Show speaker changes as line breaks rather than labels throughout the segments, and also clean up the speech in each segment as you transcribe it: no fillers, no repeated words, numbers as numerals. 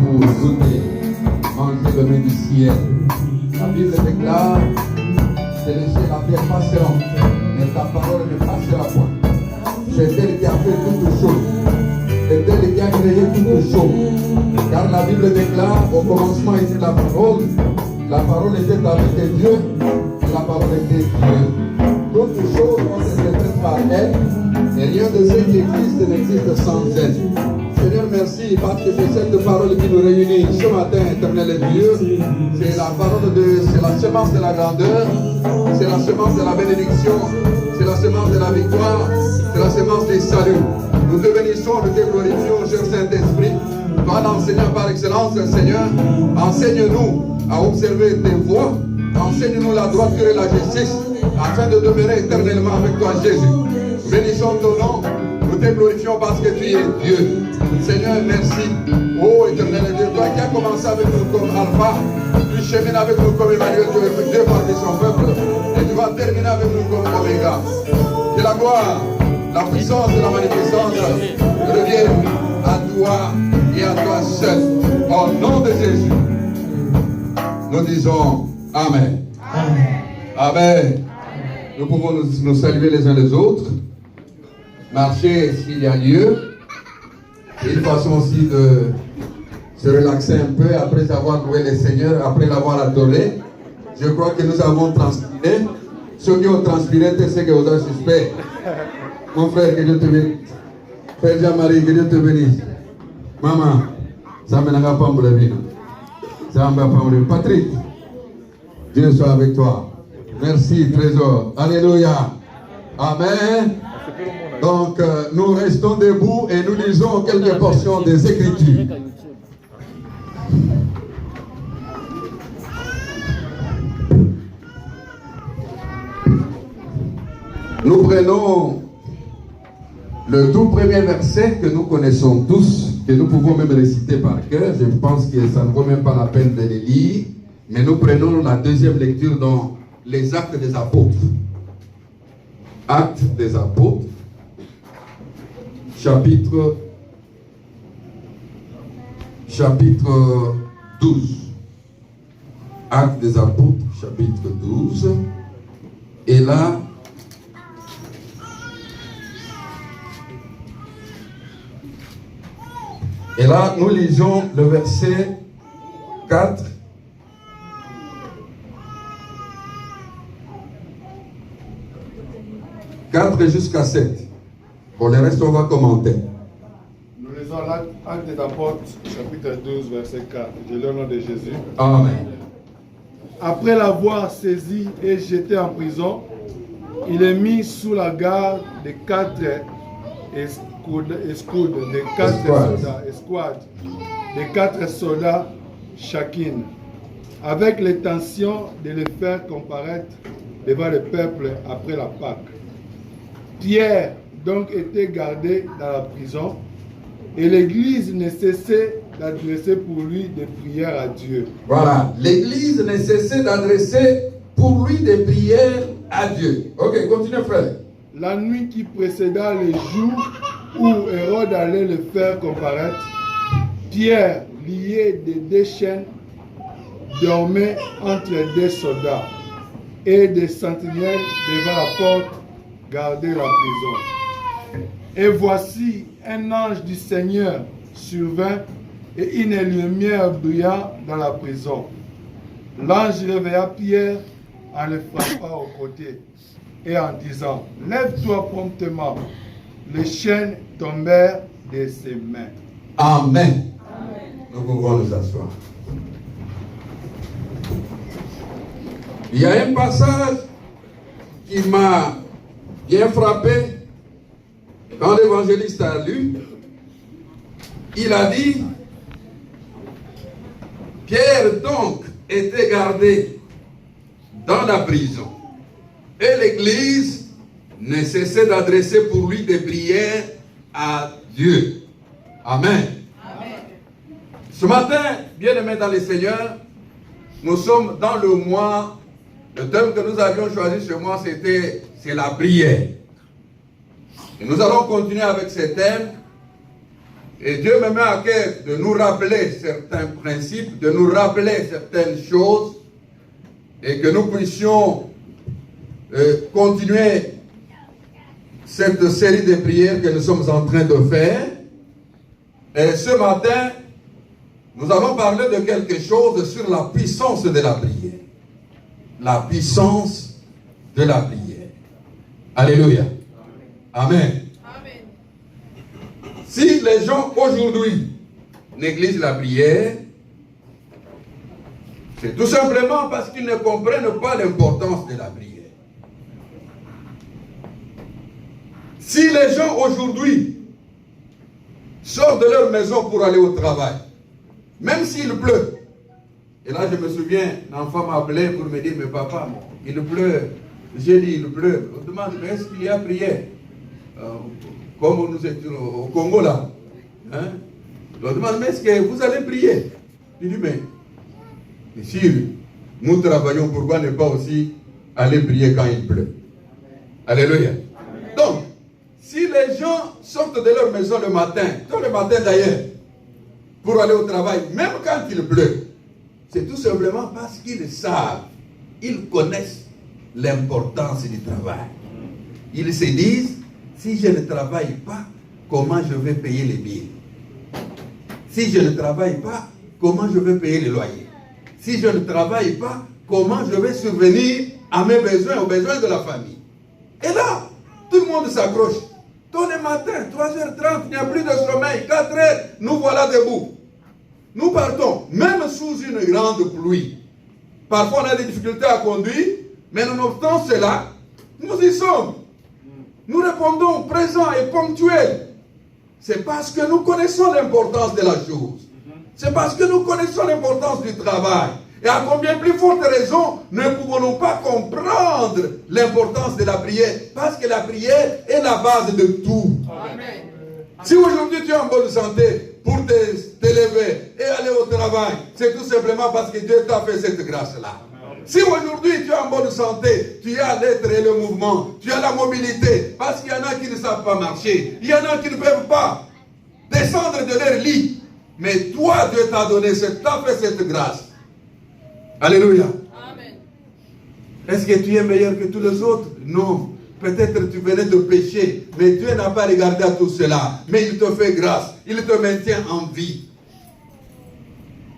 pour goûter, manger le mets du ciel. La Bible déclare, c'est le ciel, la terre passeront, mais ta parole ne passera point. C'est elle qui a fait toutes choses. C'est elle qui a créé toutes choses. Car la Bible déclare, au commencement était la parole était avec Dieu, et la parole était Dieu. Toutes choses ont été faites par elle, et rien de ce qui existe n'existe sans elle. Seigneur, merci, parce que c'est cette parole qui nous réunit ce matin, éternel Dieu. C'est la parole c'est la semence de la grandeur, c'est la semence de la bénédiction, c'est la semence de la victoire, c'est la semence du salut. Nous te bénissons, nous te glorifions, cher Saint-Esprit. Toi, l'enseignant par excellence, Seigneur, enseigne-nous à observer tes voies, enseigne-nous la droiture et la justice, afin de demeurer éternellement avec toi, Jésus. Nous bénissons ton nom, nous te glorifions parce que tu es Dieu. Seigneur, merci. Oh, éternel Dieu, toi qui as commencé avec nous comme Alpha, tu chemines avec nous comme Emmanuel, Dieu parmi son peuple, et tu vas terminer avec nous comme Oméga. Que la gloire, la puissance et la magnificence reviennent à toi et à toi seul. Au nom de Jésus, nous disons Amen. Amen. Amen. Nous pouvons nous saluer les uns les autres, marcher s'il y a lieu. Et une façon aussi de se relaxer un peu après avoir loué le Seigneur, après l'avoir adoré. Je crois que nous avons transpiré. Ceux qui ont transpiré, c'est ceux qui ont suspect. Mon frère, que Dieu te bénisse. Père Jean-Marie, que Dieu te bénisse. Maman, ça ne m'a pas me ça ne m'a pas me Patrick, Dieu soit avec toi. Merci, trésor. Alléluia. Amen. Donc, nous restons debout et nous lisons quelques portions des Écritures. Nous prenons le tout premier verset que nous connaissons tous, que nous pouvons même réciter par cœur. Je pense que ça ne vaut même pas la peine de les lire. Mais nous prenons la deuxième lecture dans les Actes des Apôtres. Actes des Apôtres. Chapitre 12. Actes des Apôtres, chapitre 12. Et là, nous lisons le verset 4. Jusqu'à 7. Pour le reste, on va commenter.
Nous lisons l'Acte des Apôtres, chapitre 12, verset 4. Je lis au nom de Jésus.
Amen.
Après l'avoir saisi et jeté en prison, il est mis sous la garde de 4 escouades, de 4 soldats chacune, avec l'intention de les faire comparaître devant le peuple après la Pâque. Pierre donc était gardé dans la prison et l'Église ne cessait d'adresser pour lui des prières à Dieu.
Voilà, l'Église ne cessait d'adresser pour lui des prières à Dieu. Ok, continue frère.
La nuit qui précéda les jours où Hérode allait le faire comparaître, Pierre, lié de 2 chaînes, dormait entre 2 soldats et des sentinelles devant la porte gardaient la prison. Et voici un ange du Seigneur survint et une lumière brilla dans la prison. L'ange réveilla Pierre en le frappant au côté et en disant, « Lève-toi promptement. » Les chaînes tombèrent de ses mains.
Amen. Nous pouvons nous asseoir. Il y a un passage qui m'a bien frappé quand l'évangéliste a lu. Il a dit, Pierre donc était gardé dans la prison et l'Église ne cessait d'adresser pour lui des prières à Dieu. Amen. Amen. Ce matin, bien-aimés dans le Seigneur, nous sommes dans le mois, le thème que nous avions choisi ce mois, c'est la prière. Et nous allons continuer avec ce thème Et Dieu me met à cœur de nous rappeler certains principes, de nous rappeler certaines choses, et que nous puissions continuer cette série de prières que nous sommes en train de faire. Et ce matin, nous allons parler de quelque chose sur la puissance de la prière. La puissance de la prière. Alléluia. Amen.
Amen.
Si les gens aujourd'hui négligent la prière, c'est tout simplement parce qu'ils ne comprennent pas l'importance de la prière. Si les gens aujourd'hui sortent de leur maison pour aller au travail, même s'il pleut, et là je me souviens, l'enfant m'a appelé pour me dire, mais papa, il pleut. J'ai dit, il pleut. On demande, mais est-ce qu'il y a prière? Comme nous étions au Congo là. Hein? On demande, mais est-ce que vous allez prier? Il dit, mais si nous travaillons, pourquoi ne pas aussi aller prier quand il pleut? Alléluia. Donc, si les gens sortent de leur maison le matin, tôt le matin d'ailleurs, pour aller au travail, même quand il pleut, c'est tout simplement parce qu'ils savent, ils connaissent l'importance du travail. Ils se disent, si je ne travaille pas, comment je vais payer les billes? Si je ne travaille pas, comment je vais payer les loyers? Si je ne travaille pas, comment je vais subvenir à mes besoins, aux besoins de la famille? Et là, tout le monde s'accroche. Tôt le matin, 3h30, il n'y a plus de sommeil. 4h, nous voilà debout. Nous partons, même sous une grande pluie. Parfois, on a des difficultés à conduire, mais nonobstant cela, nous y sommes. Nous répondons présents et ponctuels. C'est parce que nous connaissons l'importance de la chose. C'est parce que nous connaissons l'importance du travail. Et à combien plus forte raison ne pouvons-nous pas comprendre l'importance de la prière? Parce que la prière est la base de tout.
Amen.
Si aujourd'hui tu es en bonne santé pour t'élever et aller au travail, c'est tout simplement parce que Dieu t'a fait cette grâce-là. Si aujourd'hui tu es en bonne santé, tu as l'être et le mouvement, tu as la mobilité, parce qu'il y en a qui ne savent pas marcher, il y en a qui ne peuvent pas descendre de leur lit. Mais toi, Dieu t'a donné, t'a fait cette grâce. Alléluia.
Amen.
Est-ce que tu es meilleur que tous les autres? Non. Peut-être tu venais de pécher, mais Dieu n'a pas regardé à tout cela. Mais il te fait grâce, il te maintient en vie.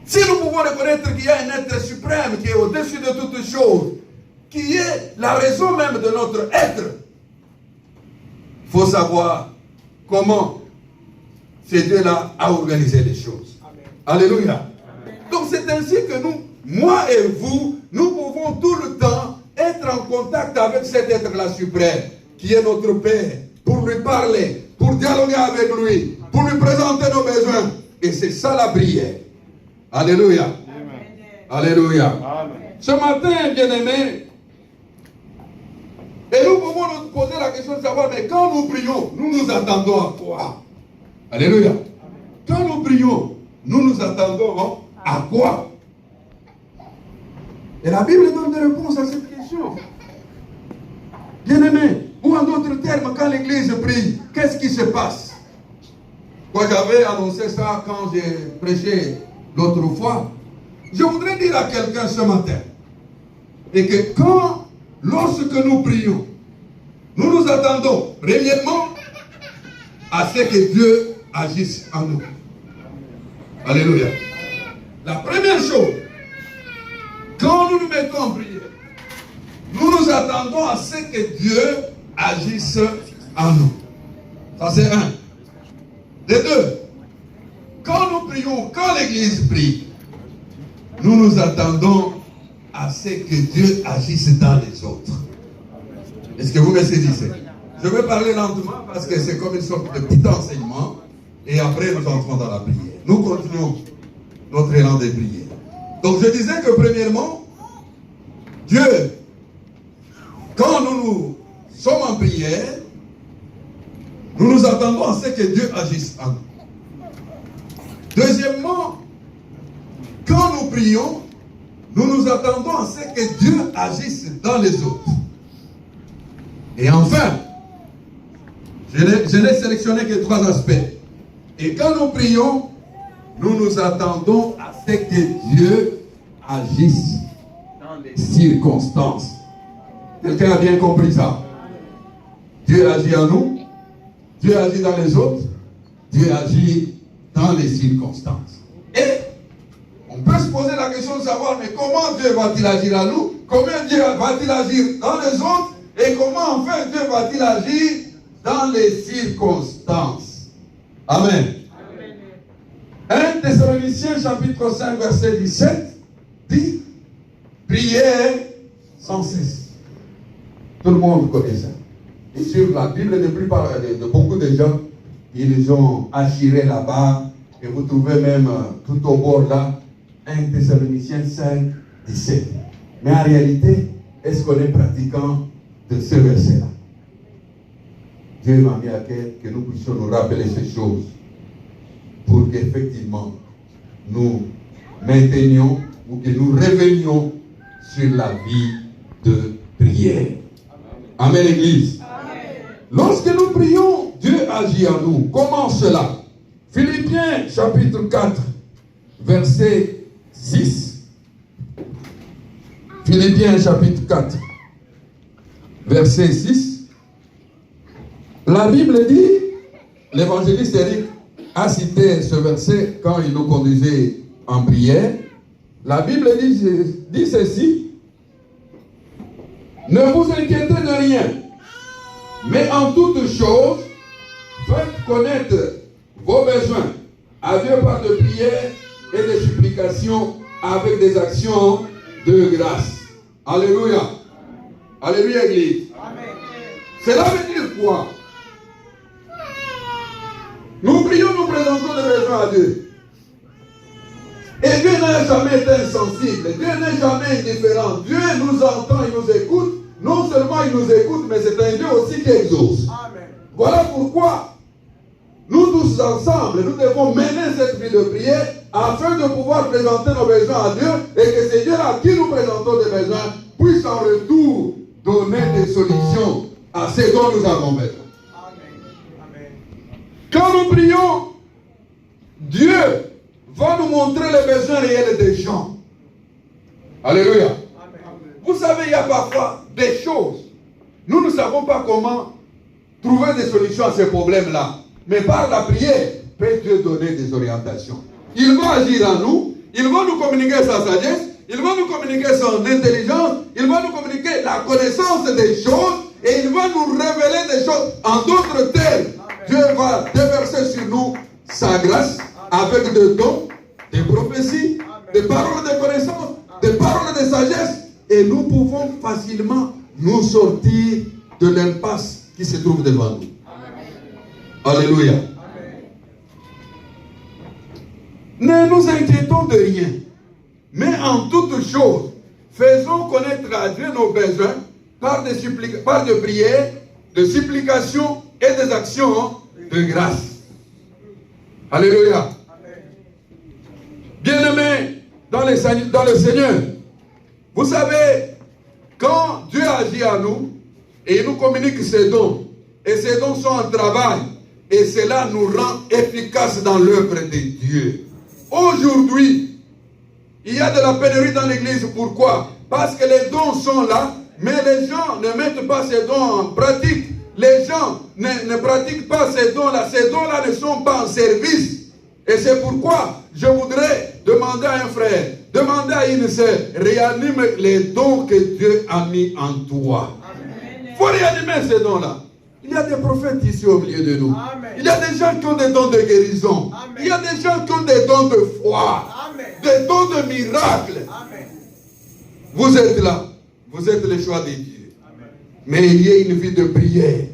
Si nous pouvons reconnaître qu'il y a un être suprême qui est au-dessus de toutes choses, qui est la raison même de notre être, il faut savoir comment ce Dieu-là a organisé les choses. Amen. Alléluia. Amen. Donc c'est ainsi que nous, moi et vous, nous pouvons tout le temps être en contact avec cet être-là suprême, qui est notre Père, pour lui parler, pour dialoguer avec lui, pour lui présenter nos besoins. Et c'est ça la prière. Alléluia. Amen. Alléluia. Amen. Ce matin, bien-aimés, et nous pouvons nous poser la question de savoir, mais quand nous prions, nous nous attendons à quoi? Alléluia. Amen. Quand nous prions, nous nous attendons à quoi? Et la Bible donne des réponses à cette question. Bien-aimés, ou en d'autres termes, quand l'Église prie, qu'est-ce qui se passe? Moi, j'avais annoncé ça quand j'ai prêché l'autre fois. Je voudrais dire à quelqu'un ce matin, et que lorsque nous prions, nous nous attendons réellement à ce que Dieu agisse en nous. Alléluia. La première chose, quand nous nous mettons en prière, nous nous attendons à ce que Dieu agisse en nous. Ça c'est un. De deux, quand nous prions, quand l'Église prie, nous nous attendons à ce que Dieu agisse dans les autres. Est-ce que vous me saisissez? Je vais parler lentement parce que c'est comme une sorte de petit enseignement et après nous entrons dans la prière. Nous continuons notre élan de prière. Donc je disais que premièrement, Dieu, quand nous sommes en prière, nous nous attendons à ce que Dieu agisse en nous. Deuxièmement, quand nous prions, nous nous attendons à ce que Dieu agisse dans les autres. Et enfin, je n'ai sélectionné que 3 aspects. Et quand nous prions, nous nous attendons à ce que Dieu agisse dans les circonstances. Quelqu'un a bien compris ça? Dieu agit en nous, Dieu agit dans les autres, Dieu agit dans les circonstances. Et on peut se poser la question de savoir, mais comment Dieu va-t-il agir en nous? Comment Dieu va-t-il agir dans les autres? Et comment enfin Dieu va-t-il agir dans les circonstances? Amen. 1 Thessaloniciens chapitre 5 verset 17 dit, prière sans cesse. Tout le monde connaît ça. Et sur la Bible, de beaucoup de gens, ils ont achiré là-bas, et vous trouvez même tout au bord là, 1 Thessaloniciens 5, 17. Mais en réalité, est-ce qu'on est pratiquant de ce verset-là? Dieu m'a mis à cœur que nous puissions nous rappeler ces choses pour qu'effectivement nous maintenions ou que nous revenions sur la vie de prière. Amen, Église. Lorsque nous prions, Dieu agit en nous. Comment cela? Philippiens chapitre 4, verset 6. Philippiens chapitre 4, verset 6. La Bible dit, l'évangéliste Éric a cité ce verset quand il nous conduisait en prière. La Bible dit ceci. Ne vous inquiétez de rien, mais en toutes choses, faites connaître vos besoins à Dieu par de prières et de supplications avec des actions de grâce. Alléluia. Alléluia, Église. Amen. Cela veut dire quoi? Nous prions, nous présentons des besoins à Dieu. Et Dieu n'a jamais été insensible. Dieu n'est jamais indifférent. Dieu nous entend, il nous écoute. Non seulement il nous écoute, mais c'est un Dieu aussi qui exauce. Amen. Voilà pourquoi nous tous ensemble, nous devons mener cette vie de prière afin de pouvoir présenter nos besoins à Dieu et que c'est Dieu à qui nous présentons des besoins puisse en retour donner des solutions à ce dont nous avons besoin. Amen. Quand nous prions, Dieu va nous montrer les besoins réels des gens. Alléluia. Amen. Vous savez, il y a parfois des choses. Nous ne savons pas comment trouver des solutions à ces problèmes-là. Mais par la prière, peut Dieu donner des orientations. Il va agir en nous, il va nous communiquer sa sagesse, il va nous communiquer son intelligence, il va nous communiquer la connaissance des choses et il va nous révéler des choses. En d'autres termes, Dieu va déverser sur nous sa grâce avec des dons, des prophéties, des paroles de connaissance, des paroles de sagesse et nous pouvons facilement nous sortir de l'impasse qui se trouve devant nous. Alléluia. Amen. Ne nous inquiétons de rien, mais en toutes choses, faisons connaître à Dieu nos besoins par des prières, de supplications et des actions de grâce. Alléluia. Bien-aimés dans le Seigneur, vous savez, quand Dieu agit à nous et il nous communique ses dons, et ces dons sont en travail, et cela nous rend efficaces dans l'œuvre de Dieu. Aujourd'hui, il y a de la pénurie dans l'église. Pourquoi? Parce que les dons sont là, mais les gens ne mettent pas ces dons en pratique. Les gens ne pratiquent pas ces dons-là. Ces dons-là ne sont pas en service. Et c'est pourquoi je voudrais demander à un frère, demander à une sœur, réanime les dons que Dieu a mis en toi. Il faut réanimer ces dons-là. Il y a des prophètes ici au milieu de nous. Amen. Il y a des gens qui ont des dons de guérison. Amen. Il y a des gens qui ont des dons de foi. Amen. Des dons de miracles. Amen. Vous êtes là. Vous êtes le choix de Dieu. Amen. Mais il y a une vie de prière.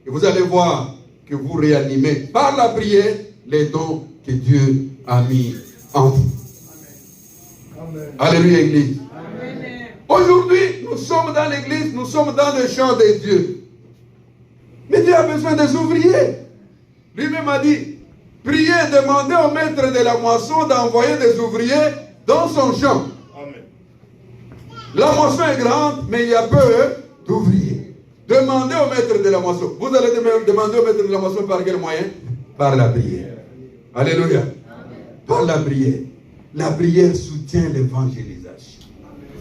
Et vous allez voir que vous réanimez par la prière les dons que Dieu a mis en vous. Amen. Alléluia, Église. Amen. Aujourd'hui, nous sommes dans l'église, nous sommes dans le champ de Dieu. Mais Dieu a besoin des ouvriers. Lui-même a dit, priez, demandez au maître de la moisson d'envoyer des ouvriers dans son champ. Amen. La moisson est grande, mais il y a peu d'ouvriers. Demandez au maître de la moisson. Vous allez demander au maître de la moisson par quel moyen? Par la prière. Alléluia. Par la prière. La prière soutient l'évangélisation.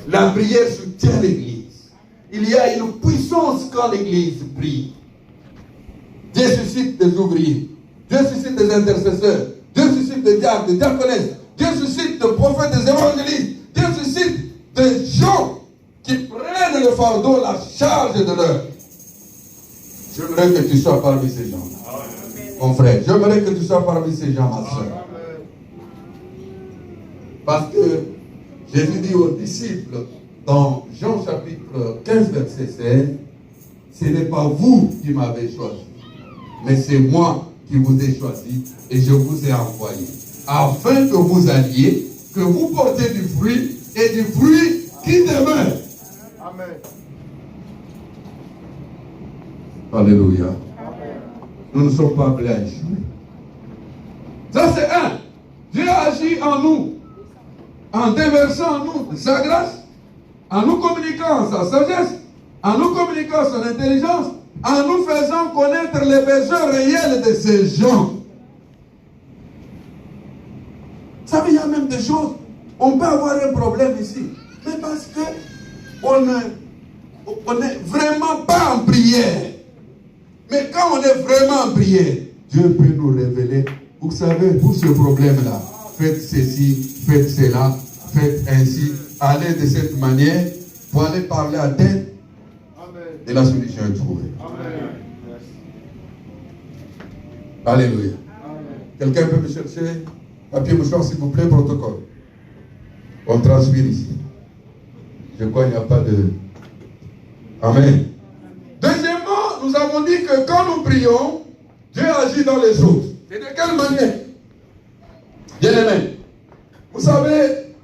La prière soutient l'Église. Il y a une puissance quand l'Église prie. Dieu suscite des ouvriers. Dieu suscite des intercesseurs. Dieu suscite des diacres, des diaconesses. Dieu suscite des prophètes, des évangélistes. Dieu suscite des gens qui prennent le fardeau, la charge de l'œuvre. J'aimerais que tu sois parmi ces gens-là. Mon frère, j'aimerais que tu sois parmi ces gens, ma soeur. Parce que Jésus dit aux disciples, dans Jean chapitre 15, verset 16, ce n'est pas vous qui m'avez choisi, mais c'est moi qui vous ai choisi et je vous ai envoyé, afin que vous alliez, que vous portez du fruit et du fruit qui demeure. Amen. Alléluia. Amen. Nous ne sommes pas appelés à échouer. Ça c'est un. Dieu agit en nous, en déversant en nous sa grâce, en nous communiquant sa sagesse, en nous communiquant son intelligence, en nous faisant connaître les besoins réels de ces gens. Vous savez, il y a même des choses, on peut avoir un problème ici, mais parce que on n'est vraiment pas en prière. Mais quand on est vraiment en prière, Dieu peut nous révéler, vous savez, pour ce problème-là, faites ceci, faites cela, faites ainsi, allez de cette manière, pour aller parler à tête, et la solution est trouvée. Amen. Alléluia. Quelqu'un peut me chercher papier mouchoir, s'il vous plaît, protocole. On transpire ici. Je crois qu'il n'y a pas de... Amen. Deuxièmement, nous avons dit que quand nous prions, Dieu agit dans les autres. Et de quelle manière? Bien aimé. Vous savez,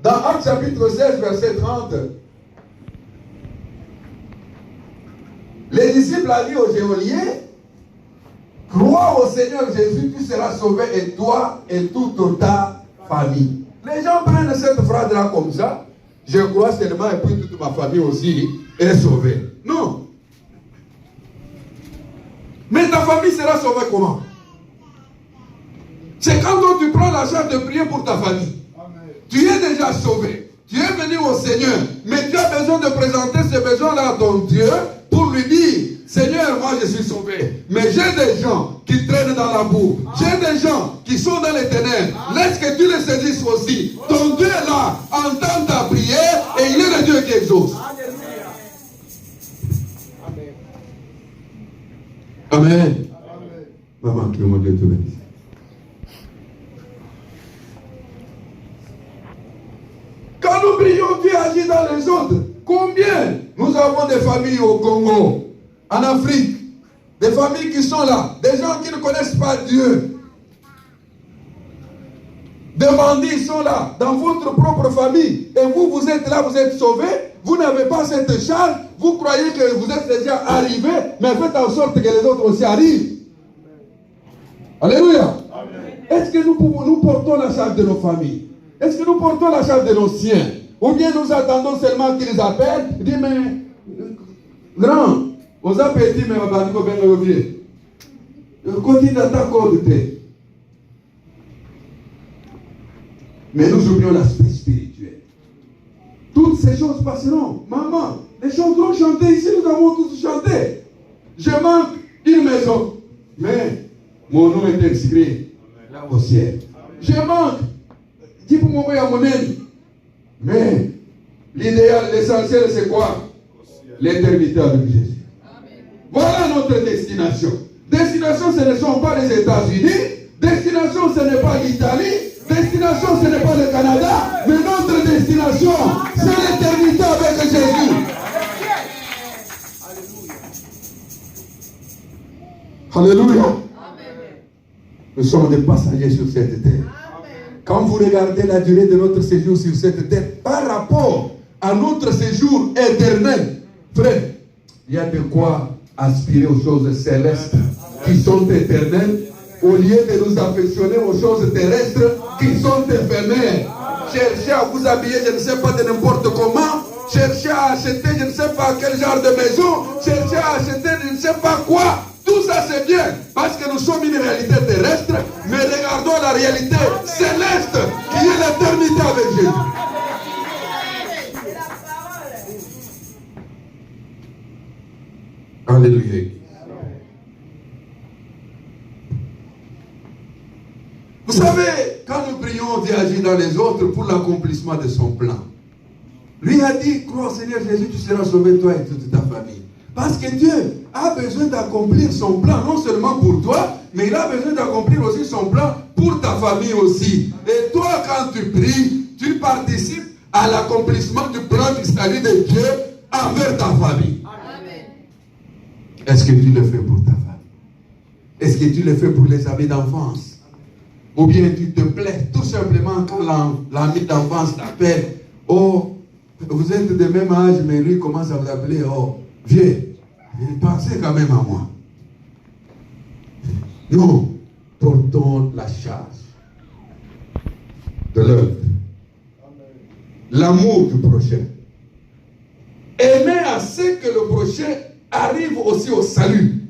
dans Actes chapitre 16, verset 30, les disciples ont dit aux geôliers, crois au Seigneur Jésus, tu seras sauvé, et toi et toute ta famille. Les gens prennent cette phrase-là comme ça, je crois seulement et puis toute ma famille aussi est sauvée. Non. Mais ta famille sera sauvée comment? C'est quand toi tu prends la charge de prier pour ta famille. Amen. Tu es déjà sauvé. Tu es venu au Seigneur, mais tu as besoin de présenter ce besoin-là à ton Dieu pour lui dire, Seigneur, moi je suis sauvé, mais j'ai des gens qui traînent dans la boue, j'ai des gens qui sont dans les ténèbres, laisse que tu les saisisses aussi. Ton Dieu est là, entend ta prière et il est le Dieu qui exauce. Amen. Amen. Maman, que mon Dieu te bénisse. Quand nous prions, Dieu agit dans les autres. Combien nous avons des familles au Congo, en Afrique, des familles qui sont là, des gens qui ne connaissent pas Dieu. Des bandits sont là, dans votre propre famille. Et vous, vous êtes là, vous êtes sauvés. Vous n'avez pas cette charge. Vous croyez que vous êtes déjà arrivés, mais faites en sorte que les autres aussi arrivent. Alléluia. Est-ce que nous portons la charge de nos familles? Est-ce que nous portons la charge de nos siens? Ou bien nous attendons seulement qu'ils appellent, ils disent, mais, grand, aux appétits, mais on va dire, ben, le vieux. Continue d'attaquer. Mais nous oublions l'aspect spirituel. Toutes ces choses passeront. Maman, les choses ont chanté ici, nous avons tous chanté. Je manque une maison, mais mon nom est inscrit là au ciel. Je manque. Dis pour moi, mon ami. Mais l'idéal, l'essentiel, c'est quoi? L'éternité avec Jésus. Voilà notre destination. Destination, ce ne sont pas les États-Unis. Destination, ce n'est pas l'Italie. Destination, ce n'est pas le Canada. Mais notre destination, c'est l'éternité avec Jésus. Alléluia. Nous sommes des passagers sur cette terre. Quand vous regardez la durée de notre séjour sur cette terre par rapport à notre séjour éternel, frère, il y a de quoi aspirer aux choses célestes qui sont éternelles au lieu de nous affectionner aux choses terrestres qui sont éphémères. Cherchez à vous habiller, je ne sais pas, de n'importe comment. Cherchez à acheter, je ne sais pas quel genre de maison. Cherchez à acheter, je ne sais pas quoi. Tout Tout ça c'est bien parce que nous sommes une réalité terrestre, mais regardons la réalité céleste qui est l'éternité avec Jésus. Alléluia. Vous savez, quand nous prions, Dieu agit dans les autres pour l'accomplissement de son plan. Lui a dit, crois au Seigneur Jésus, tu seras sauvé toi et toute ta famille. Parce que Dieu a besoin d'accomplir son plan, non seulement pour toi, mais il a besoin d'accomplir aussi son plan pour ta famille aussi. Et toi, quand tu pries, tu participes à l'accomplissement du plan du salut de Dieu envers ta famille. Est-ce que tu le fais pour ta famille? Est-ce que tu le fais pour les amis d'enfance? Ou bien tu te plais tout simplement quand l'ami d'enfance t'appelle. Oh, vous êtes de même âge, mais lui commence à vous appeler. Oh, vieux, pensez quand même à moi. Nous portons la charge de l'œuvre. L'amour du prochain. Aimer à ce que le prochain arrive aussi au salut.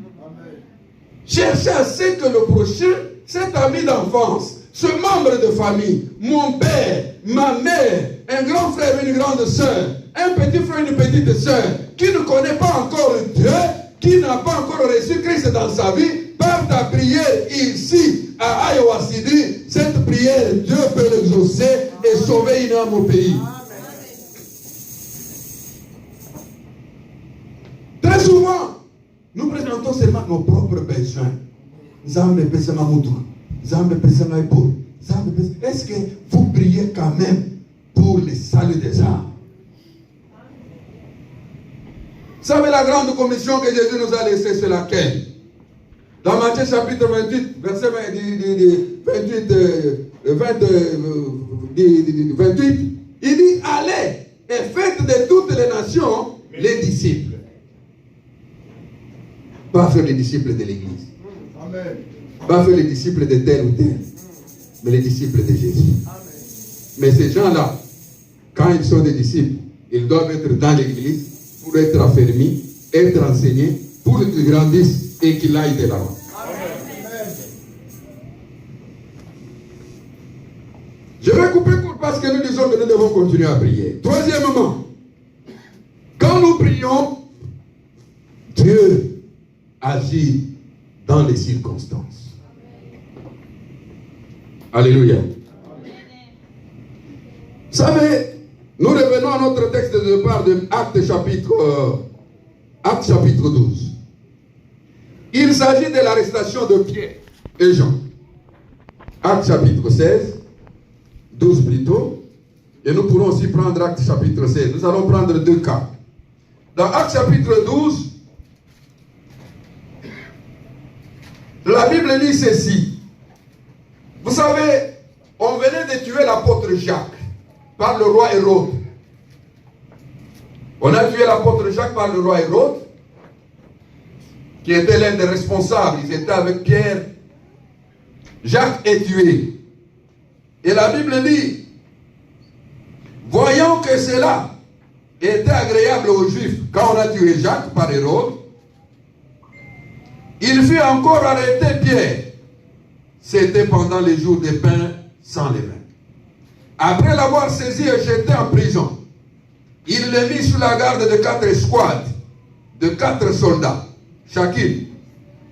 Chercher à ce que le prochain, cet ami d'enfance, ce membre de famille, mon père, ma mère, un grand frère, une grande soeur, un petit frère, une petite soeur, qui ne connaît pas encore Dieu, qui n'a pas encore reçu Christ dans sa vie, par ta prière ici à Iowa City, cette prière, Dieu peut l'exaucer et sauver une âme au pays. Très souvent, nous présentons seulement nos propres besoins. Est-ce que vous priez quand même pour le salut des âmes? Vous savez la grande commission que Jésus nous a laissée, c'est laquelle? Dans Matthieu chapitre 28, verset 28, il dit, allez et faites de toutes les nations les disciples. Pas faire les disciples de l'église.
Amen.
Pas faire les disciples de tel ou tel, mais les disciples de Jésus. Amen. Mais ces gens-là, quand ils sont des disciples, ils doivent être dans l'église pour être affermis, être enseignés, pour qu'ils grandissent et qu'ils aillent de l'avant. Je vais couper court parce que nous disons que nous devons continuer à prier. Troisièmement, quand nous prions, Dieu agit dans les circonstances. Alléluia. Vous savez, nous revenons à notre texte de départ de Actes chapitre 12. Il s'agit de l'arrestation de Pierre et Jean. Actes chapitre 16, 12 plutôt. Et nous pourrons aussi prendre Actes chapitre 16. Nous allons prendre deux cas. Dans Actes chapitre 12, la Bible dit ceci. Vous savez, on venait de tuer l'apôtre Jacques par le roi Hérode. On a tué l'apôtre Jacques par le roi Hérode, qui était l'un des responsables. Ils étaient avec Pierre. Jacques est tué. Et la Bible dit, voyant que cela était agréable aux Juifs, quand on a tué Jacques par Hérode, il fut encore arrêté Pierre. C'était pendant les jours des pains sans levain. Après l'avoir saisi et jeté en prison, il le mit sous la garde de 4 escouades, de 4 soldats, chacune,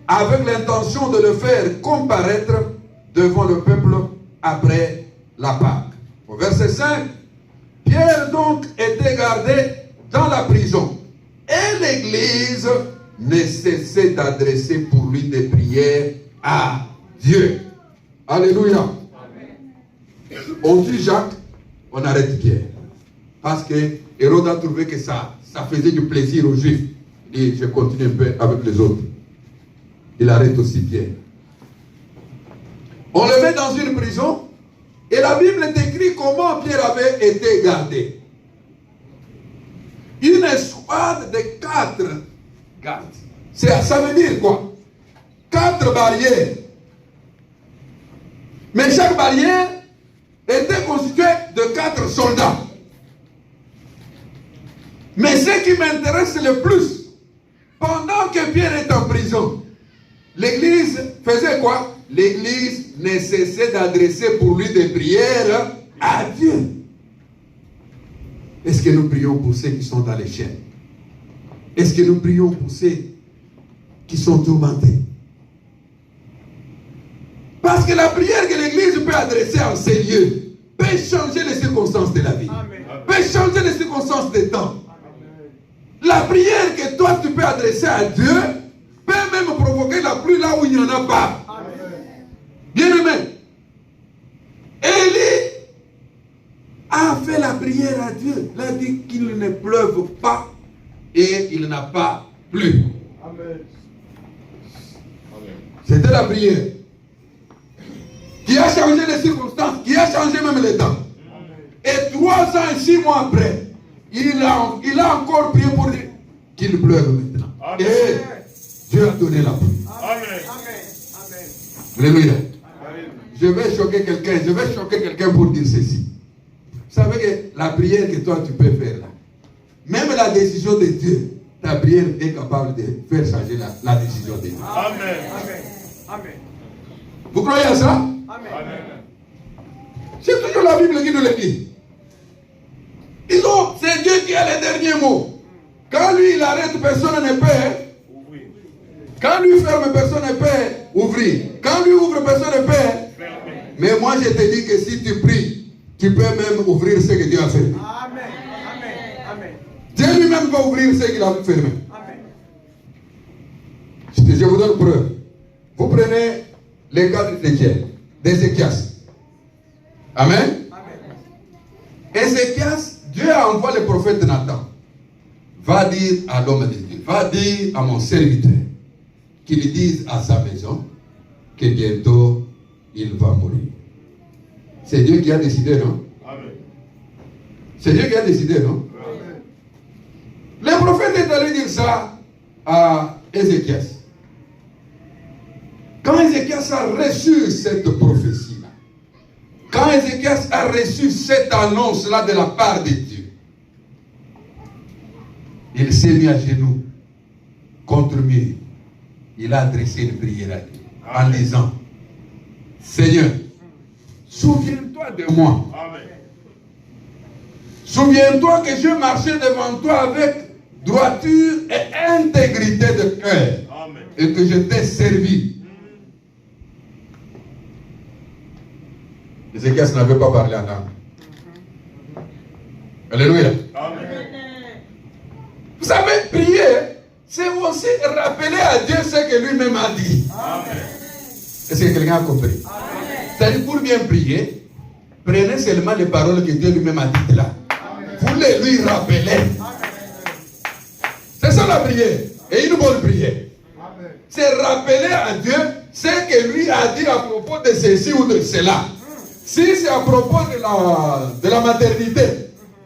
avec l'intention de le faire comparaître devant le peuple après la Pâque. Au verset 5, Pierre donc était gardé dans la prison, et l'Église ne cessait d'adresser pour lui des prières à Dieu. Alléluia. Amen. On tue Jacques, on arrête Pierre. Parce que Hérode a trouvé que ça faisait du plaisir aux Juifs. Il dit, je continue un peu avec les autres. Il arrête aussi Pierre. On le met dans une prison, et la Bible décrit comment Pierre avait été gardé. Une escouade de 4 gardes. Ça veut dire quoi? 4 barrières. Mais chaque barrière était constituée de 4 soldats. Mais ce qui m'intéresse le plus, pendant que Pierre est en prison, l'église faisait quoi? L'église ne cessait d'adresser pour lui des prières à Dieu. Est-ce que nous prions pour ceux qui sont dans les chaînes? Est-ce que nous prions pour ceux qui sont tourmentés? Parce que la prière que l'église peut adresser en ces lieux peut changer les circonstances de la vie. Amen. Peut changer les circonstances des temps. La prière que toi tu peux adresser à Dieu peut même provoquer la pluie là où il n'y en a pas. Bien aimé, Élie a fait la prière à Dieu. Il a dit qu'il ne pleuve pas et il n'a pas plu. C'était la prière qui a changé les circonstances, qui a changé même les temps. Et 3 ans et 6 mois après, il a encore prié pour dire qu'il pleuve maintenant. Amen. Et Dieu a donné la pluie. Alléluia. Je vais choquer quelqu'un pour dire ceci. Vous savez que la prière que toi tu peux faire là, même la décision de Dieu, ta prière est capable de faire changer la décision de Dieu.
Amen. Amen.
Vous croyez à ça?
Amen.
C'est toujours la Bible qui nous le dit. C'est Dieu qui a les derniers mots. Quand lui il arrête, personne ne peut. Quand lui ferme, personne ne peut ouvrir. Quand lui ouvre, personne ne peut. Mais moi je te dis que si tu pries, tu peux même ouvrir ce que Dieu a fermé.
Amen.
Dieu lui-même va ouvrir ce qu'il a fermé.
Amen.
Je vous donne preuve. Vous prenez les cas d'Ézéchias. Amen. Ézéchias, Dieu envoie le prophète Nathan. Va dire à l'homme de Dieu, va dire à mon serviteur qu'il dise à sa maison que bientôt il va mourir. C'est Dieu qui a décidé, non?
Amen.
C'est Dieu qui a décidé, non?
Amen.
Le prophète est allé dire ça à Ézéchias. Quand Ézéchias a reçu cette prophétie-là, quand Ézéchias a reçu cette annonce-là de la part de Dieu, il s'est mis à genoux contre lui. Il a adressé une prière à Dieu en disant, Seigneur, souviens-toi de moi.
Amen.
Souviens-toi que je marchais devant toi avec droiture et intégrité de cœur.
Amen.
Et que je t'ai servi. Ézéchias n'avait pas parlé en langue. Alléluia.
Amen.
Vous savez, prier, c'est aussi rappeler à Dieu ce que lui-même a dit.
Amen.
Est-ce que quelqu'un a compris? C'est-à-dire, pour bien prier, prenez seulement les paroles que Dieu lui-même a dites là. Vous les lui rappelez. C'est ça la prière. Et une bonne prière. C'est rappeler à Dieu ce que lui a dit à propos de ceci ou de cela. Si c'est à propos de la maternité,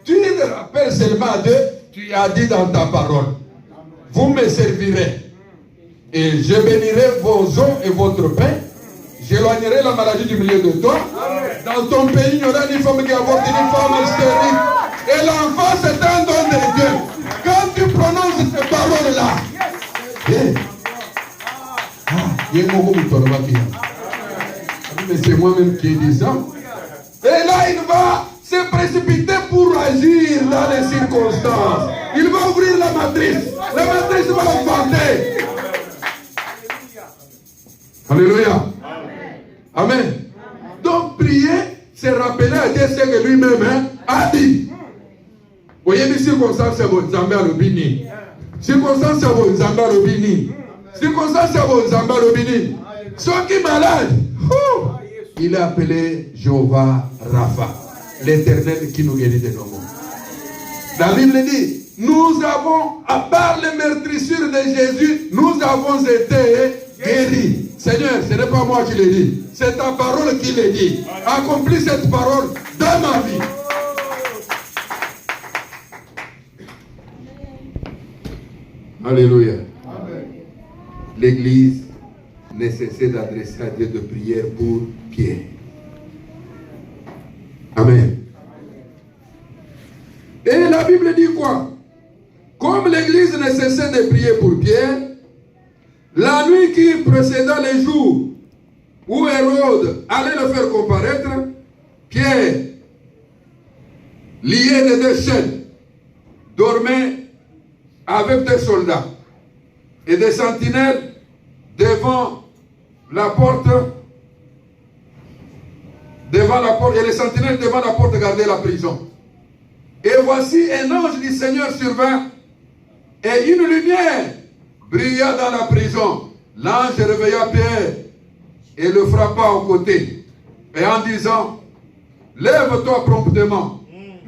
tu le rappelles seulement à Dieu, tu as dit dans ta parole, vous me servirez et je bénirai vos os et votre pain, j'éloignerai la maladie du milieu de toi. Dans ton pays, il n'y aura ni femme qui avorte, ni femme stérile. Et l'enfant, c'est un don de Dieu. Quand tu prononces ces paroles-là, mais c'est moi-même qui ai dit ça. Et là, il va se précipiter pour agir dans les circonstances. Il va ouvrir la matrice. La matrice va enfanter. Alléluia. Amen. Donc, prier, c'est rappeler à Dieu ce que lui-même a dit. Voyez, les circonstances, c'est vos zambé à l'obini. Circonstances, c'est vos zambé à l'obini. Circonstances, c'est vos zambé à l'obini. Ceux qui sont malades, il a appelé Jéhovah Rapha, l'Éternel qui nous guérit de nos maux. La Bible dit, nous avons, à part les meurtrissures de Jésus, nous avons été guéris. Seigneur, ce n'est pas moi qui l'ai dit, c'est ta parole qui l'a dit. Accomplis cette parole dans ma vie. Alléluia. L'Église ne cessait d'adresser à Dieu de prières pour Pierre. Amen. Et la Bible dit quoi? Comme l'Église ne cessait de prier pour Pierre, La nuit qui précéda les jours où Hérode allait le faire comparaître, Pierre, lié de deux chaînes, dormait avec des soldats et des sentinelles devant la porte, et les sentinelles devant la porte gardaient la prison. Et voici un ange du Seigneur survint, et une lumière brilla dans la prison. L'ange réveilla Pierre et le frappa au côté, et en disant, lève-toi promptement.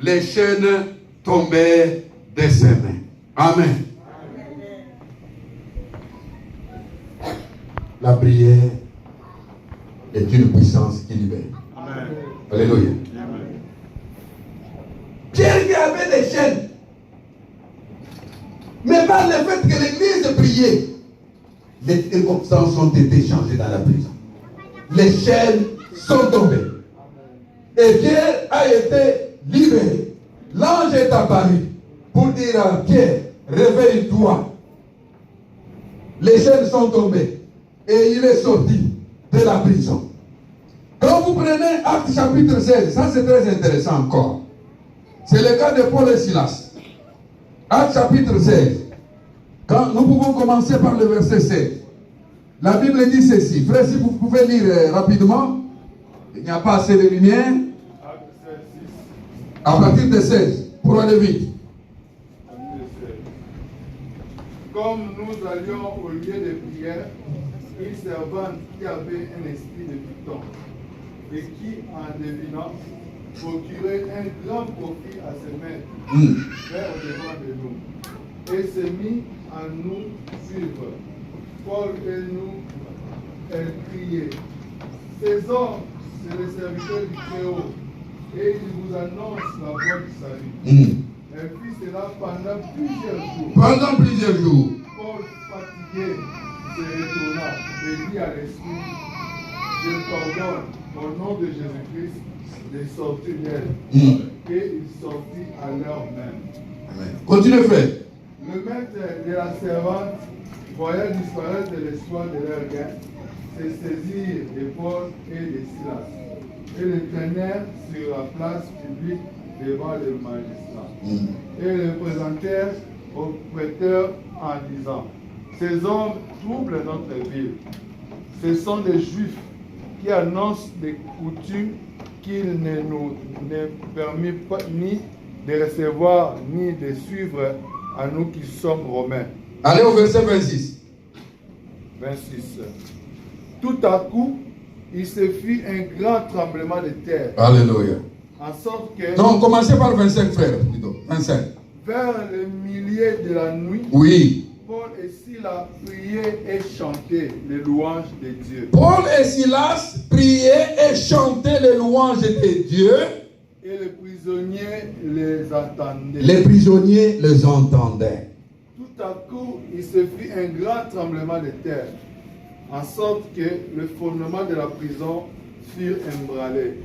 Les chaînes tombèrent de ses mains. Amen. La prière est une puissance qui libère.
Amen.
Alléluia.
Amen.
Pierre qui avait des chaînes. Mais par le fait que l'église priait, les circonstances ont été changées dans la prison. Les chaînes sont tombées. Et Pierre a été libéré. L'ange est apparu pour dire à Pierre, réveille-toi. Les chaînes sont tombées. Et il est sorti de la prison. Quand vous prenez Actes chapitre 16, ça c'est très intéressant encore. C'est le cas de Paul et Silas. Actes chapitre 16. Quand nous pouvons commencer par le verset 16. La Bible dit ceci. Frère, si vous pouvez lire rapidement. Il n'y a pas assez de lumière. À partir de 16, pour aller vite.
Comme nous allions au lieu de prière, une servante qui avait un esprit de python et qui, en devinant, procurait un grand profit à ses maîtres, vers au-devant de nous, et se mit à nous suivre. Paul et nous, elle criait, ces hommes, c'est les serviteurs du Très-Haut, et ils vous annoncent la voie du salut. Elle fit cela pendant plusieurs jours.
Pendant plusieurs jours.
Paul, fatigué, se retourna et dit à l'esprit, je t'ordonne, au nom de Jésus-Christ, de sortir d'elle. Et il sortit à l'heure même.
Amen. Continue, frère.
Le maître de la servante, voyant disparaître l'espoir de leur gain, se saisirent de Paul et de Silas et les traînèrent sur la place publique devant le magistrat. Et les présentèrent au prêteur en disant, ces hommes troublent notre ville. Ce sont des Juifs qui annoncent des coutumes qu'il ne nous permet pas ni de recevoir ni de suivre à nous qui sommes romains.
Allez au verset 26.
26. Tout à coup, il se fit un grand tremblement de terre.
Alléluia.
En sorte que...
Non, commencez par 25, frère, plutôt. 25.
Vers le milieu de la nuit,
Oui.
Paul et Silas priaient et chantaient les louanges de Dieu.
Paul et Silas priaient et chantaient les louanges de Dieu.
Et les prisonniers les attendaient.
Les prisonniers les entendaient.
Tout à coup, il se fit un grand tremblement de terre, en sorte que le fondement de la prison fut ébranlé.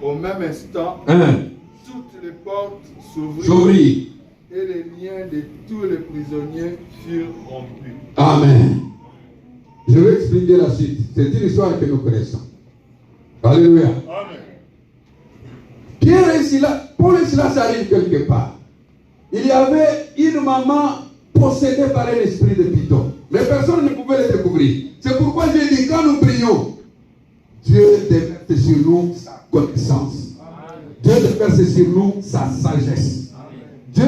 Au même instant, toutes les portes s'ouvrirent et les liens de tous les prisonniers furent rompus.
Amen. Je vais expliquer la suite. C'est une histoire que nous connaissons. Alléluia.
Amen.
Pierre et Silas, Paul et Silas arrivent quelque part. Il y avait une maman possédée par un esprit de python. Mais personne ne pouvait le découvrir. C'est pourquoi j'ai dit, quand nous prions, Dieu déverse sur nous sa connaissance. Dieu déverse sur nous sa sagesse. Dieu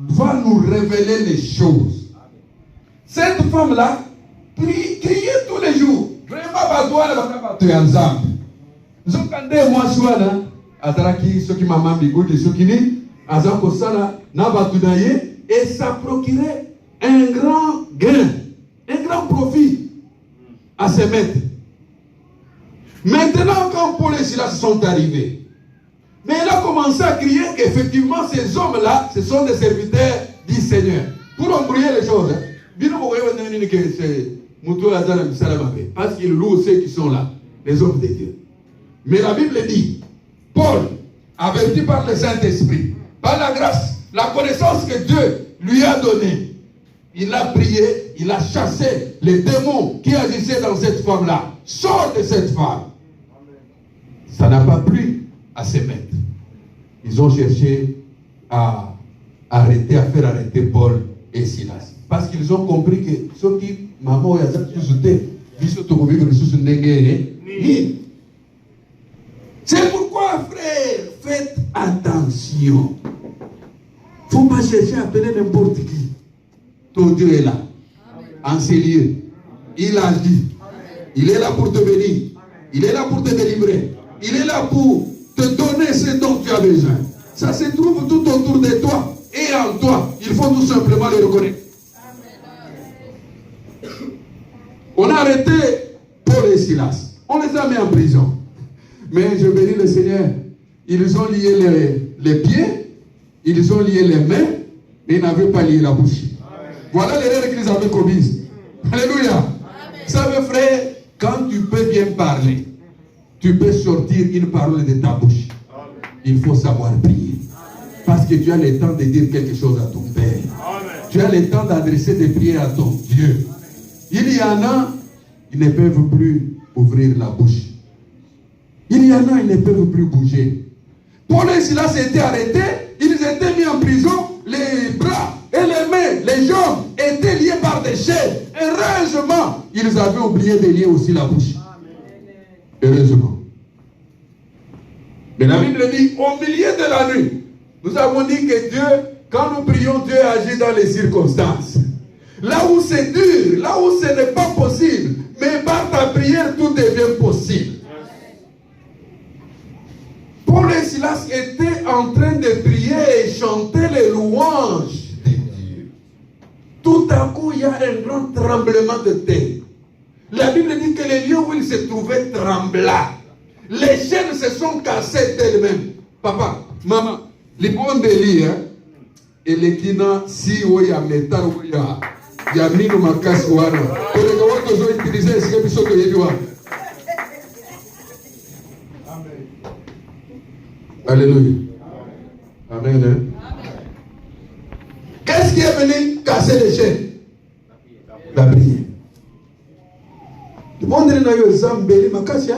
va nous révéler les choses. Cette femme-là criait tous les jours. Vraiment, tu es ensemble. Zokande moi soana ataraki soki mama bigudi sokini azako sala na batunaye et ça procurait un grand gain, un grand profit à ses maîtres. Maintenant, quand Paul et Silas sont arrivés, mais il a commencé à crier qu'effectivement ces hommes-là, ce sont des serviteurs du Seigneur. Pour embrouiller les choses, parce qu'ils louent ceux qui sont là, les hommes de Dieu. Mais la Bible dit, Paul, averti par le Saint-Esprit, par la grâce, la connaissance que Dieu lui a donnée, il a prié, il a chassé les démons qui agissaient dans cette femme-là. Sors de cette femme. Ça n'a pas plu à ses maîtres. Ils ont cherché à arrêter, à faire arrêter Paul et Silas. Parce qu'ils ont compris que ceux qui, maman, c'est pourquoi, frère, faites attention. Il ne faut pas chercher à appeler n'importe qui. Ton Dieu est là. En ces lieux. Il agit. Il est là pour te bénir. Il est là pour te délivrer. Il est là pour te donner ce dont tu as besoin. Ça se trouve tout autour de toi et en toi. Il faut tout simplement le reconnaître. On a arrêté Paul et Silas. On les a mis en prison. Mais je bénis le Seigneur. Ils ont lié les pieds, ils ont lié les mains, mais ils n'avaient pas lié la bouche. Voilà l'erreur qu'ils avaient commise. Alléluia. Vous savez, frère, quand tu peux bien parler, tu peux sortir une parole de ta bouche. Il faut savoir prier. Parce que tu as le temps de dire quelque chose à ton Père. Tu as le temps d'adresser des prières à ton Dieu. Il y en a, ils ne peuvent plus ouvrir la bouche. Il y en a, ils ne peuvent plus bouger. Paul et Silas étaient arrêtés, ils étaient mis en prison, les bras et les mains, les jambes étaient liés par des chaînes. Heureusement, ils avaient oublié de lier aussi la bouche. Heureusement. Mais la Bible dit, au milieu de la nuit, nous avons dit que Dieu, quand nous prions, Dieu agit dans les circonstances. Là où c'est dur, là où ce n'est pas possible, mais par ta prière, tout devient possible. Paul et Silas étaient en train de prier et chanter les louanges de Dieu. Tout à coup, il y a un grand tremblement de terre. La Bible dit que les lieux où ils se trouvaient trembla. Les chaînes se sont cassées d'elles-mêmes. Papa, maman, les bons délits, et les kina, si ou ya métal ou ya mino makas wana. Pour les gars qui ont utilisé ce que sont les doigts. Alléluia. Amen. Amen. Qu'est-ce qui est venu casser les chaînes? La prière. Le monde de Nayo est zambeli makasia.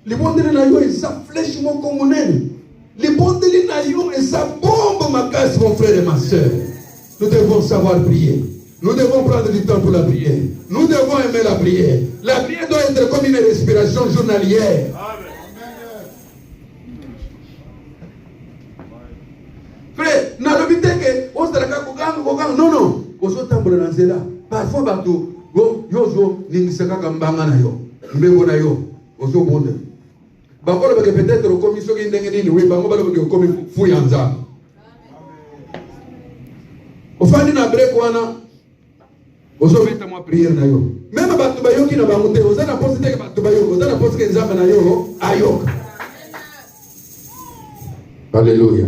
Le monde de Nayo est sa flèche mon communel. Le monde de Nayo est sa bombe makas, mon frère et ma soeur. Nous devons savoir prier. Nous devons prendre du temps pour la prière. Nous devons aimer la prière. La prière doit être comme une respiration journalière. Frère, non, non. Parfois, peut-être commission qui n'est oui, comme fouille en zam. Au fin d'une break, on a prière. Même Batubayo qui n'a pas monté, on a posé que Batubayo, on a posé que Zamanayo, Ayok. Alléluia.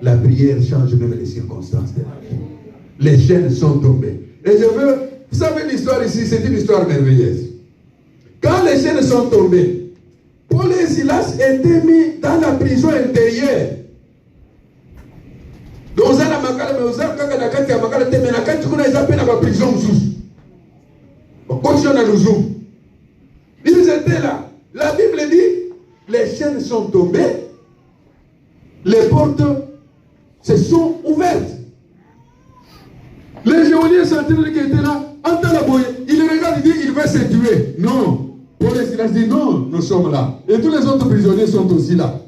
La prière change même les circonstances de la vie. Les chaînes sont tombées. Et je veux, vous savez l'histoire ici, c'est une histoire merveilleuse. Quand les chaînes sont tombées, Paul et Silas étaient mis dans la prison intérieure. Donc, ça, la prison. Ils étaient là. La Bible dit, les chaînes sont tombées, les portes se sont ouvertes. Les géoliers sentinelles qui étaient là, entendent la boye. Il regarde et dit, il va se tuer. Non. Paul et Silas dit, non, nous sommes là. Et tous les autres prisonniers sont aussi là.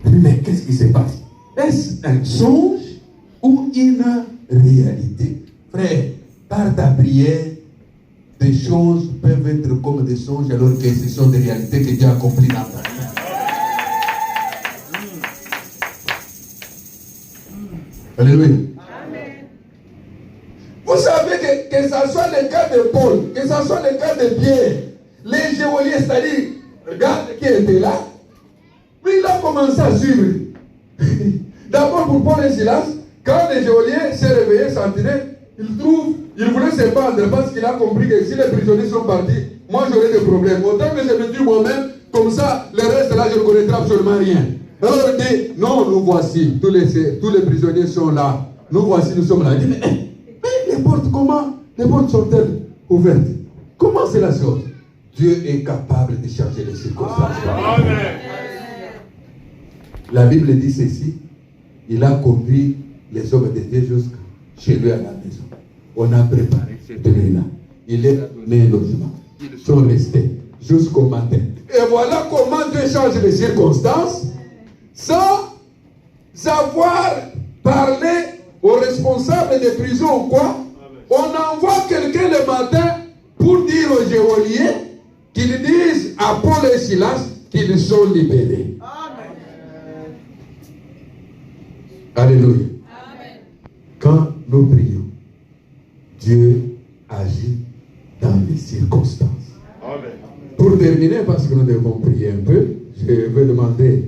Mais qu'est-ce qui se passe? Est-ce un songe ou une réalité? Frère, par ta prière, des choses peuvent être comme des songes alors que ce sont des réalités que Dieu a accomplies dans ta vie. Alléluia. Amen. Vous savez que ce soit le cas de Paul, que ce soit le cas de Pierre, les geôliers, c'est-à-dire, regarde qui était là, puis il a commencé à suivre. D'abord pour Paul et Silas, quand les geôliers s'est réveillé, sentinelle, il voulait se battre parce qu'il a compris que si les prisonniers sont partis, moi j'aurai des problèmes. Autant que je me tue moi-même, comme ça, le reste là, je ne connaîtrai absolument rien. Alors il dit, non, nous voici, tous les prisonniers sont là. Nous voici, nous sommes là. Il dit, mais les portes, comment? Les portes sont-elles ouvertes? Comment c'est la chose? Dieu est capable de changer les circonstances.
Amen.
La Bible dit ceci. Il a conduit les hommes de Dieu jusqu'à chez lui à la maison. On a préparé cette nuit-là. Il est donné un logement. Ils sont restés jusqu'au matin. Et voilà comment Dieu change les circonstances sans avoir parlé aux responsables des prisons ou quoi. On envoie quelqu'un le matin pour dire aux geôliers qu'ils disent à Paul et Silas qu'ils sont libérés.
Amen.
Alléluia.
Amen.
Quand nous prions, Dieu agit dans les circonstances.
Amen.
Pour terminer, parce que nous devons prier un peu, je vais demander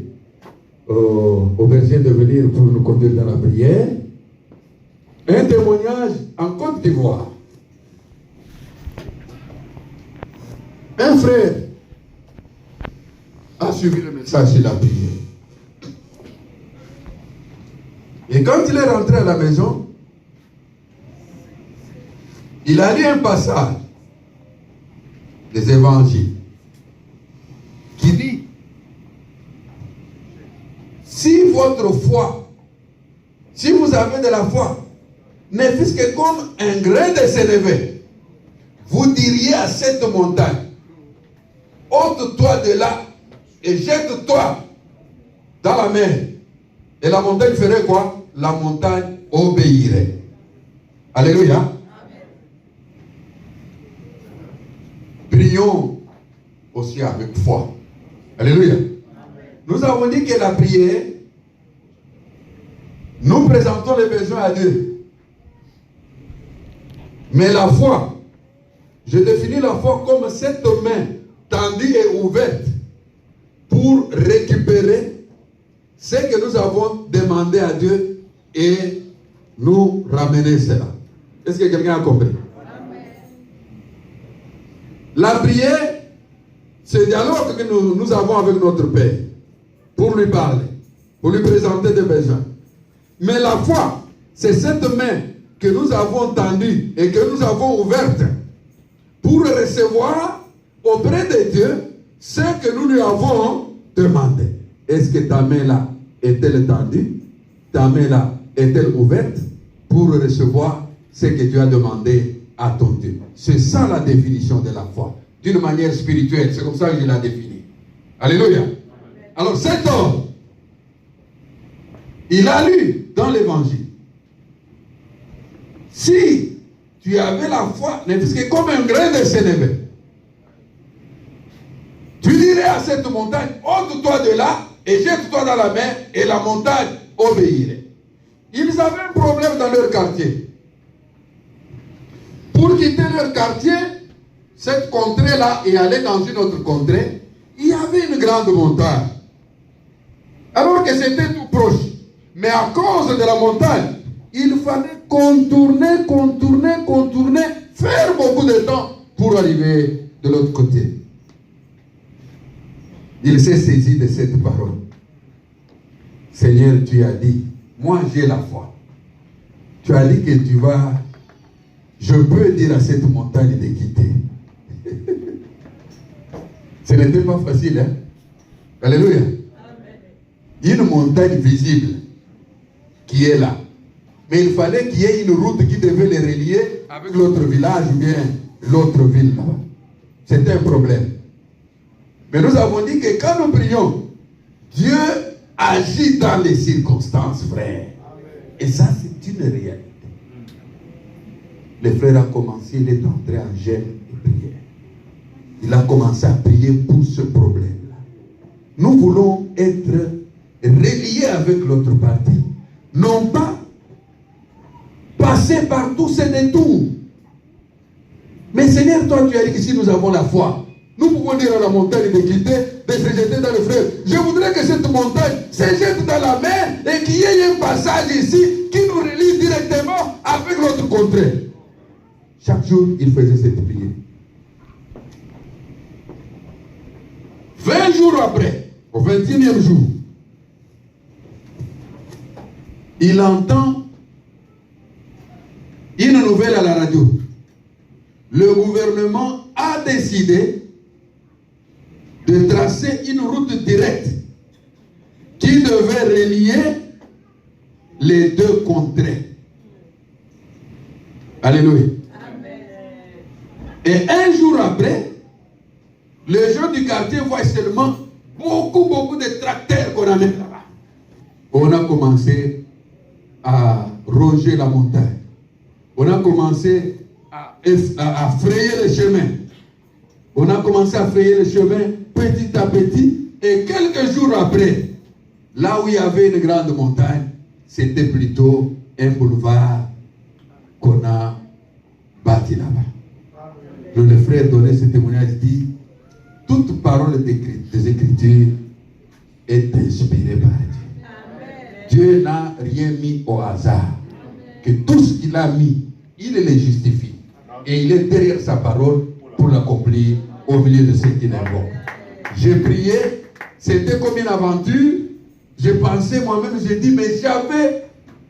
au berger de venir pour nous conduire dans la prière. Un témoignage en Côte d'Ivoire. Un frère a suivi le message, il a prié. Et quand il est rentré à la maison, il a lu un passage des évangiles qui dit: si votre foi, si vous avez de la foi, ne fût-ce que comme un grain de sénévé, vous diriez à cette montagne: ôte-toi de là et jette-toi dans la mer. Et la montagne ferait quoi? La montagne obéirait. Alléluia. Amen. Prions aussi avec foi. Alléluia. Amen. Nous avons dit que la prière, nous présentons les besoins à Dieu. Mais la foi, je définis la foi comme cette main tendue et ouverte pour récupérer ce que nous avons demandé à Dieu et nous ramener cela. Est-ce que quelqu'un a compris? Amen. La prière, c'est le dialogue que nous avons avec notre Père pour lui parler, pour lui présenter des besoins. Mais la foi, c'est cette main que nous avons tendue et que nous avons ouverte pour recevoir auprès de Dieu ce que nous lui avons demandé. Est-ce que ta main là est-elle tendue? Ta main là est-elle ouverte pour recevoir ce que Dieu a demandé à ton Dieu? C'est ça la définition de la foi. D'une manière spirituelle, c'est comme ça que je l'ai définie. Alléluia. Alors cet homme, il a lu dans l'évangile: si tu avais la foi, ne fût-ce que comme un grain de sénévé, tu dirais à cette montagne: ôte-toi de là et jette-toi dans la mer, et la montagne obéirait. Ils avaient un problème dans leur quartier. Pour quitter leur quartier, cette contrée-là, et aller dans une autre contrée, il y avait une grande montagne. Alors que c'était tout proche. Mais à cause de la montagne, il fallait contourner, faire beaucoup de temps pour arriver de l'autre côté. Il s'est saisi de cette parole. Seigneur, tu as dit, moi j'ai la foi. Tu as dit que tu vas, je peux dire à cette montagne de quitter. Ce n'était pas facile, hein? Alléluia. Amen. Une montagne visible qui est là. Mais il fallait qu'il y ait une route qui devait les relier avec l'autre village ou bien l'autre ville là-bas. C'était un problème. Mais nous avons dit que quand nous prions, Dieu agit dans les circonstances, frère. Et ça, c'est une réalité. Le frère a commencé, il est entré en jeûne et prière. Il a commencé à prier pour ce problème-là. Nous voulons être reliés avec l'autre partie. Non pas passer par tous ces détours. Mais Seigneur, toi tu as dit qu'ici nous avons la foi. Nous pouvons dire à la montagne de quitter, de se jeter dans le fleuve. Je voudrais que cette montagne se jette dans la mer et qu'il y ait un passage ici qui nous relie directement avec l'autre contrée. Chaque jour, il faisait cette prière. 20 jours après, au 21e jour, il entend le gouvernement a décidé de tracer une route directe qui devait relier les deux contrées. Alléluia. Et un jour après, les gens du quartier voient seulement beaucoup de tracteurs qu'on amène là-bas. On a commencé à ronger la montagne. On a commencé à frayer le chemin. On a commencé à frayer le chemin petit à petit. Et quelques jours après, là où il y avait une grande montagne, c'était plutôt un boulevard qu'on a bâti là-bas. Le frère donnait ce témoignage, dit, toute parole des Écritures est inspirée par Dieu. Amen. Dieu n'a rien mis au hasard. Que tout ce qu'il a mis, il les justifie. Et il est derrière sa parole pour l'accomplir au milieu de ceux qui l'invoquent. J'ai prié, c'était comme une aventure. J'ai pensé moi-même, j'ai dit, mais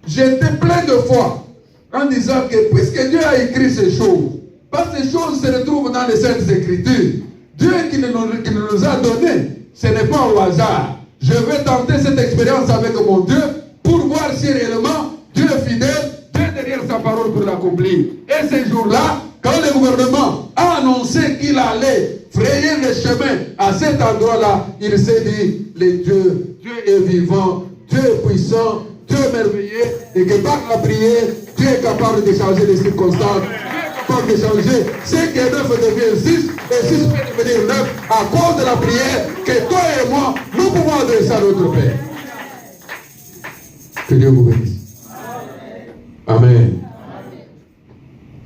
j'étais plein de foi en disant que puisque Dieu a écrit ces choses, parce que ces choses se retrouvent dans les Saintes Écritures, Dieu qui nous a donné, ce n'est pas au hasard. Je vais tenter cette expérience avec mon Dieu pour voir si réellement Dieu est fidèle, Dieu est derrière sa parole pour l'accomplir. Et ces jours-là, quand le gouvernement a annoncé qu'il allait frayer le chemin à cet endroit-là, il s'est dit, Dieu est vivant, Dieu est puissant, Dieu est merveilleux, et que par la prière, Dieu est capable de changer les circonstances, Dieu est capable de changer ce qui est 9 devient 6, et 6 peut devenir 9 à cause de la prière que toi et moi, nous pouvons adresser à notre Père. Que Dieu vous bénisse. Amen.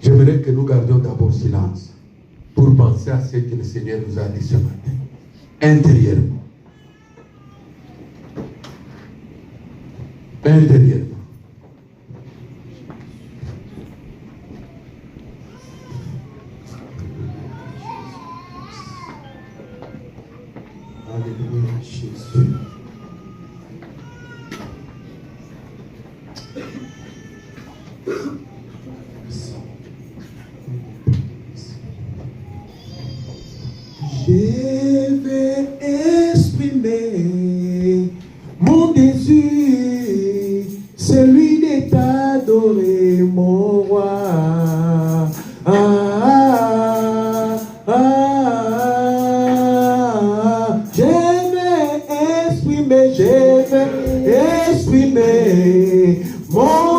J'aimerais que nous gardions d'abord silence pour penser à ce que le Seigneur nous a dit ce matin, intérieurement. Intérieurement. Alléluia, Jésus.
Je vais exprimer mon désir, celui de t'adorer, mon roi. Je vais exprimer mon